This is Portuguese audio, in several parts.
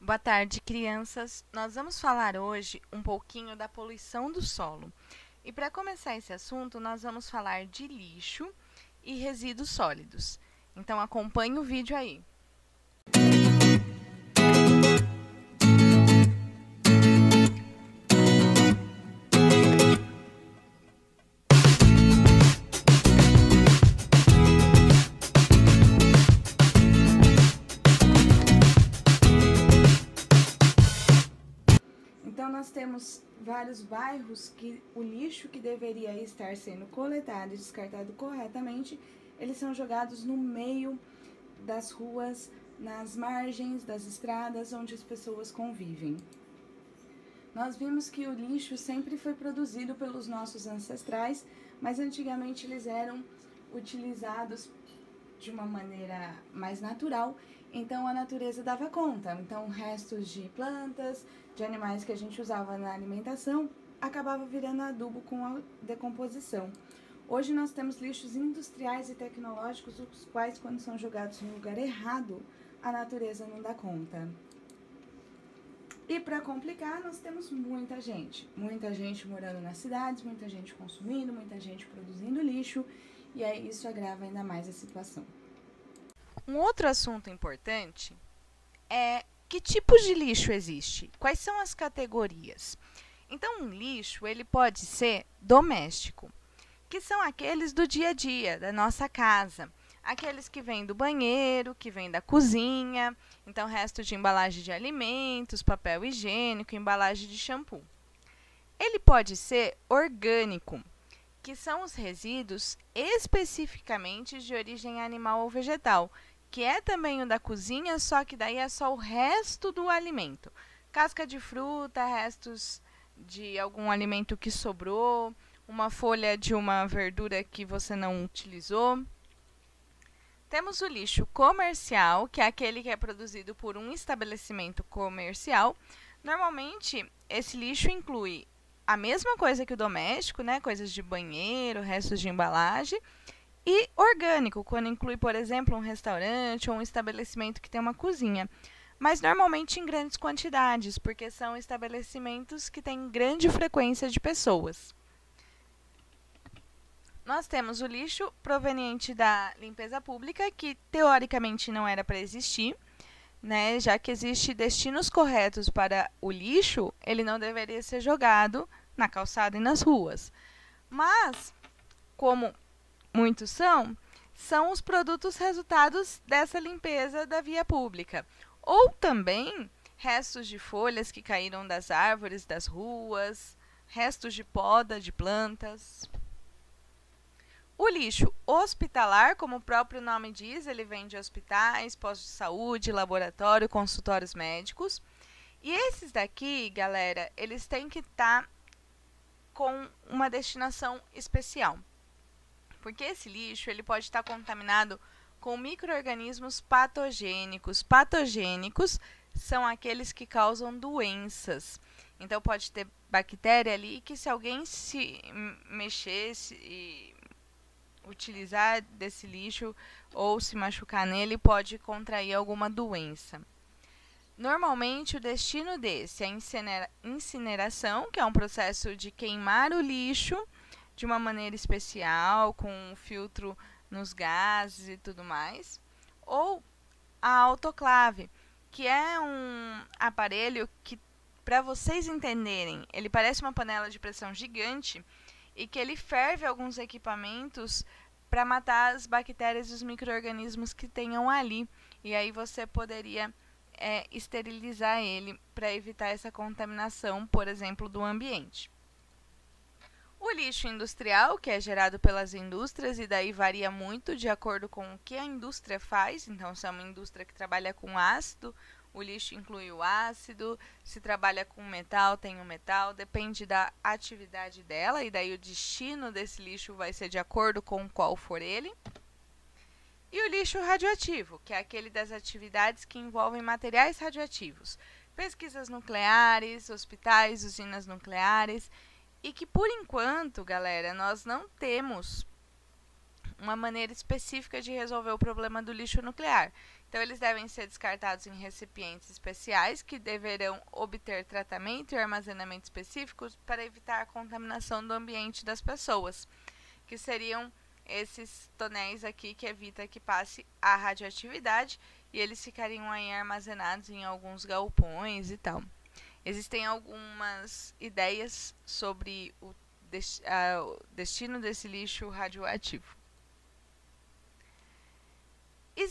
Boa tarde, crianças. Nós vamos falar hoje um pouquinho da poluição do solo. E para começar esse assunto, nós vamos falar de lixo e resíduos sólidos. Então acompanhe o vídeo aí. Então, nós temos vários bairros que o lixo que deveria estar sendo coletado e descartado corretamente, eles são jogados no meio das ruas, nas margens das estradas onde as pessoas convivem. Nós vimos que o lixo sempre foi produzido pelos nossos ancestrais, mas antigamente eles eram utilizados de uma maneira mais natural, então a natureza dava conta. Então, restos de plantas, de animais que a gente usava na alimentação, acabava virando adubo com a decomposição. Hoje nós temos lixos industriais e tecnológicos, os quais, quando são jogados no lugar errado, a natureza não dá conta. E para complicar, nós temos muita gente morando nas cidades, muita gente consumindo, muita gente produzindo lixo, e aí isso agrava ainda mais a situação. Um outro assunto importante é que tipos de lixo existe? Quais são as categorias? Então, um lixo ele pode ser doméstico, que são aqueles do dia a dia, da nossa casa. Aqueles que vêm do banheiro, que vêm da cozinha, então resto de embalagem de alimentos, papel higiênico, embalagem de shampoo. Ele pode ser orgânico, que são os resíduos especificamente de origem animal ou vegetal, que é também o da cozinha, só que daí é só o resto do alimento. Casca de fruta, restos de algum alimento que sobrou, uma folha de uma verdura que você não utilizou. Temos o lixo comercial, que é aquele que é produzido por um estabelecimento comercial. Normalmente, esse lixo inclui a mesma coisa que o doméstico, né? Coisas de banheiro, restos de embalagem. E orgânico, quando inclui, por exemplo, um restaurante ou um estabelecimento que tem uma cozinha. Mas normalmente em grandes quantidades, porque são estabelecimentos que têm grande frequência de pessoas. Nós temos o lixo proveniente da limpeza pública, que teoricamente não era para existir, né? Já que existem destinos corretos para o lixo, ele não deveria ser jogado na calçada e nas ruas. Mas, como muitos são os produtos resultados dessa limpeza da via pública. Ou também restos de folhas que caíram das árvores, das ruas, restos de poda de plantas. O lixo hospitalar, como o próprio nome diz, ele vem de hospitais, postos de saúde, laboratório, consultórios médicos. E esses daqui, galera, eles têm que estar com uma destinação especial. Porque esse lixo ele pode estar contaminado com micro-organismos patogênicos. Patogênicos são aqueles que causam doenças. Então, pode ter bactéria ali que, se alguém se mexesse e utilizar desse lixo ou se machucar nele, pode contrair alguma doença. Normalmente, o destino desse é a incineração, que é um processo de queimar o lixo de uma maneira especial, com um filtro nos gases e tudo mais. Ou a autoclave, que é um aparelho que, para vocês entenderem, ele parece uma panela de pressão gigante e que ele ferve alguns equipamentos para matar as bactérias e os micro-organismos que tenham ali. E aí você poderia esterilizar ele para evitar essa contaminação, por exemplo, do ambiente. O lixo industrial, que é gerado pelas indústrias, e daí varia muito de acordo com o que a indústria faz. Então, se é uma indústria que trabalha com ácido, o lixo inclui o ácido. Se trabalha com metal, tem o metal. Depende da atividade dela, e daí o destino desse lixo vai ser de acordo com qual for ele. E o lixo radioativo, que é aquele das atividades que envolvem materiais radioativos. Pesquisas nucleares, hospitais, usinas nucleares. E que, por enquanto, galera, nós não temos uma maneira específica de resolver o problema do lixo nuclear. Então, eles devem ser descartados em recipientes especiais que deverão obter tratamento e armazenamento específicos para evitar a contaminação do ambiente das pessoas, que seriam esses tonéis aqui que evita que passe a radioatividade, e eles ficariam aí armazenados em alguns galpões e tal. Existem algumas ideias sobre o destino desse lixo radioativo. E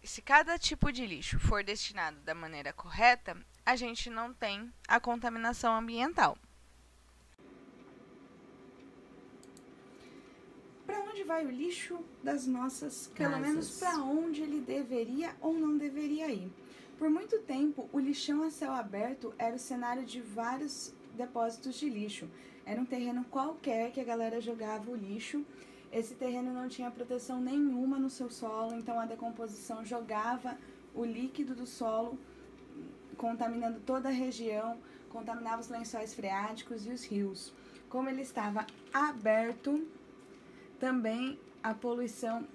se cada tipo de lixo for destinado da maneira correta, a gente não tem a contaminação ambiental. Para onde vai o lixo das nossas casas? Pelo menos para onde ele deveria ou não deveria ir. Por muito tempo, o lixão a céu aberto era o cenário de vários depósitos de lixo. Era um terreno qualquer que a galera jogava o lixo. Esse terreno não tinha proteção nenhuma no seu solo, então a decomposição jogava o líquido do solo, contaminando toda a região, contaminava os lençóis freáticos e os rios. Como ele estava aberto, também a poluição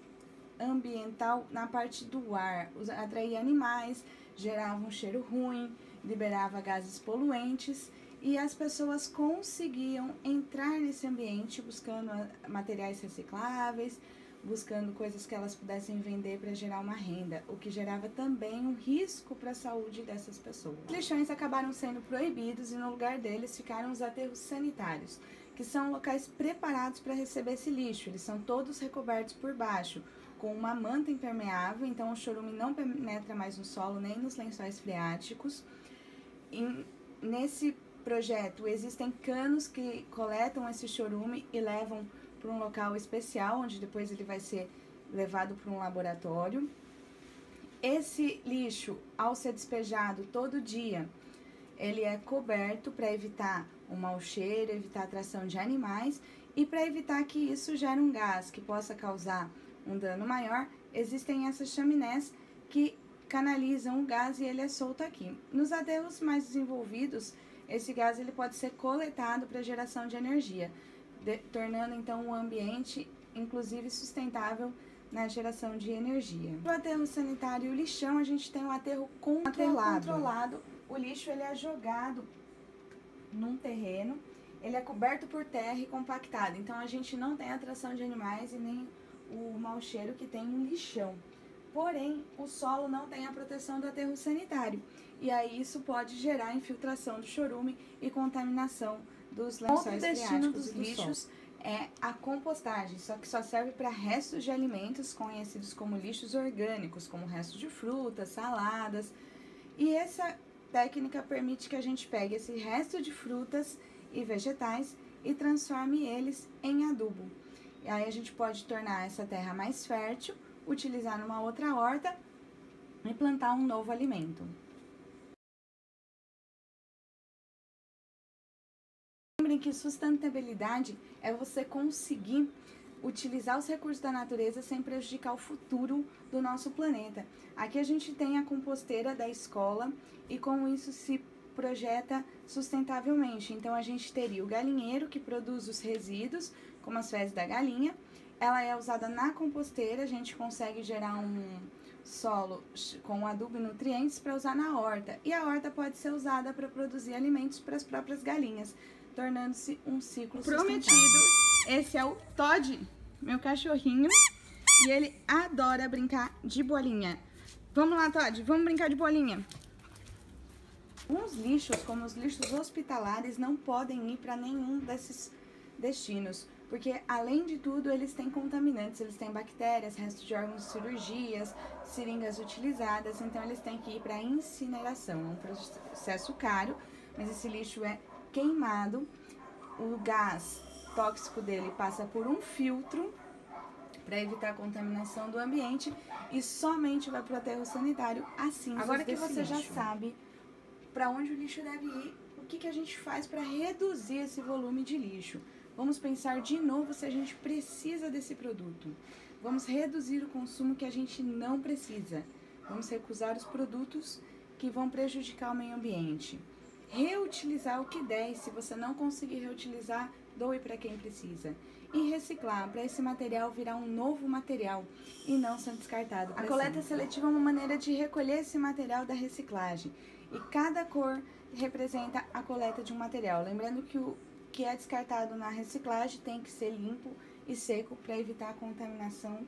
ambiental na parte do ar, atraía animais, gerava um cheiro ruim, liberava gases poluentes, e as pessoas conseguiam entrar nesse ambiente buscando materiais recicláveis, buscando coisas que elas pudessem vender para gerar uma renda, o que gerava também um risco para a saúde dessas pessoas. Os lixões acabaram sendo proibidos e no lugar deles ficaram os aterros sanitários, que são locais preparados para receber esse lixo. Eles são todos recobertos por baixo com uma manta impermeável, então o chorume não penetra mais no solo nem nos lençóis freáticos. Nesse projeto existem canos que coletam esse chorume e levam para um local especial, onde depois ele vai ser levado para um laboratório. Esse lixo, ao ser despejado todo dia, ele é coberto para evitar o mau cheiro, evitar a atração de animais e para evitar que isso gere um gás que possa causar um dano maior. Existem essas chaminés que canalizam o gás e ele é solto aqui. Nos aterros mais desenvolvidos, esse gás ele pode ser coletado para geração de energia, tornando então o ambiente, inclusive, sustentável na geração de energia. No aterro sanitário e o lixão, a gente tem um aterro controlado. O lixo ele é jogado num terreno, ele é coberto por terra e compactado, então a gente não tem atração de animais e nem o mau cheiro que tem um lixão. Porém, o solo não tem a proteção do aterro sanitário, e aí isso pode gerar infiltração do chorume e contaminação dos lençóis freáticos dos lixos. É a compostagem, só que só serve para restos de alimentos conhecidos como lixos orgânicos, como restos de frutas, saladas. E essa técnica permite que a gente pegue esse resto de frutas e vegetais e transforme eles em adubo. E aí a gente pode tornar essa terra mais fértil, utilizar numa outra horta e plantar um novo alimento. Lembrem que sustentabilidade é você conseguir utilizar os recursos da natureza sem prejudicar o futuro do nosso planeta. Aqui a gente tem a composteira da escola e com isso se projeta sustentavelmente. Então a gente teria o galinheiro que produz os resíduos, como as fezes da galinha. Ela é usada na composteira, a gente consegue gerar um solo com adubo e nutrientes para usar na horta. E a horta pode ser usada para produzir alimentos para as próprias galinhas, tornando-se um ciclo prometido. Esse é o Todd, meu cachorrinho, e ele adora brincar de bolinha. Vamos lá, Todd, vamos brincar de bolinha. Uns lixos, como os lixos hospitalares, não podem ir para nenhum desses destinos, porque além de tudo eles têm contaminantes, eles têm bactérias, restos de órgãos de cirurgias, seringas utilizadas, então eles têm que ir para incineração. É um processo caro, mas esse lixo é queimado, o gás tóxico dele passa por um filtro para evitar a contaminação do ambiente e somente vai para o aterro sanitário assim. Agora que você já sabe para onde o lixo deve ir, o que a gente faz para reduzir esse volume de lixo? Vamos pensar de novo se a gente precisa desse produto. Vamos reduzir o consumo que a gente não precisa. Vamos recusar os produtos que vão prejudicar o meio ambiente. Reutilizar o que der, e se você não conseguir reutilizar, doe para quem precisa. E reciclar, para esse material virar um novo material e não ser descartado. A coleta seletiva é uma maneira de recolher esse material da reciclagem. E cada cor representa a coleta de um material. Lembrando que o que é descartado na reciclagem tem que ser limpo e seco para evitar a contaminação.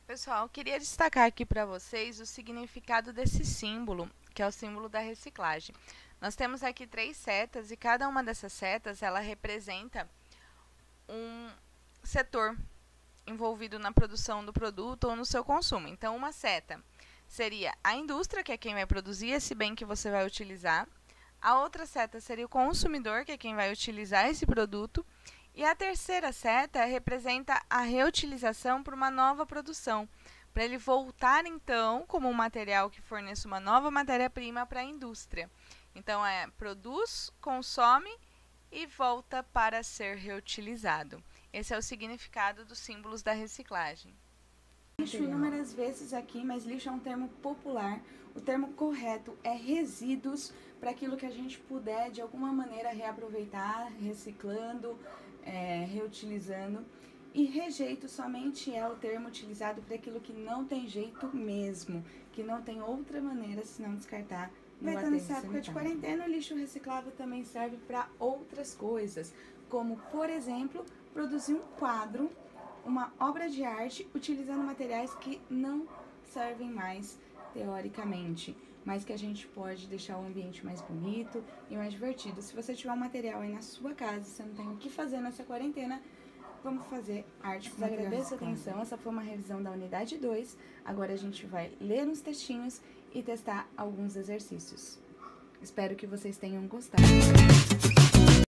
Pessoal, queria destacar aqui para vocês o significado desse símbolo, que é o símbolo da reciclagem. Nós temos aqui 3 setas e cada uma dessas setas ela representa um setor envolvido na produção do produto ou no seu consumo. Então, uma seta seria a indústria, que é quem vai produzir esse bem que você vai utilizar. A outra seta seria o consumidor, que é quem vai utilizar esse produto. E a terceira seta representa a reutilização para uma nova produção, para ele voltar, então, como um material que forneça uma nova matéria-prima para a indústria. Então, produz, consome e volta para ser reutilizado. Esse é o significado dos símbolos da reciclagem. Lixo inúmeras vezes aqui, mas lixo é um termo popular. O termo correto é resíduos, para aquilo que a gente puder, de alguma maneira, reaproveitar, reciclando, reutilizando. E rejeito somente é o termo utilizado para aquilo que não tem jeito mesmo, que não tem outra maneira senão descartar. Vai estar nessa época de quarentena, o lixo reciclável também serve para outras coisas, como, por exemplo, produzir um quadro, uma obra de arte, utilizando materiais que não servem mais, teoricamente, mas que a gente pode deixar o ambiente mais bonito e mais divertido. Se você tiver um material aí na sua casa, você não tem o que fazer nessa quarentena, vamos fazer arte com material. Agradeço a atenção, essa foi uma revisão da unidade 2. Agora a gente vai ler uns textinhos e testar alguns exercícios. Espero que vocês tenham gostado.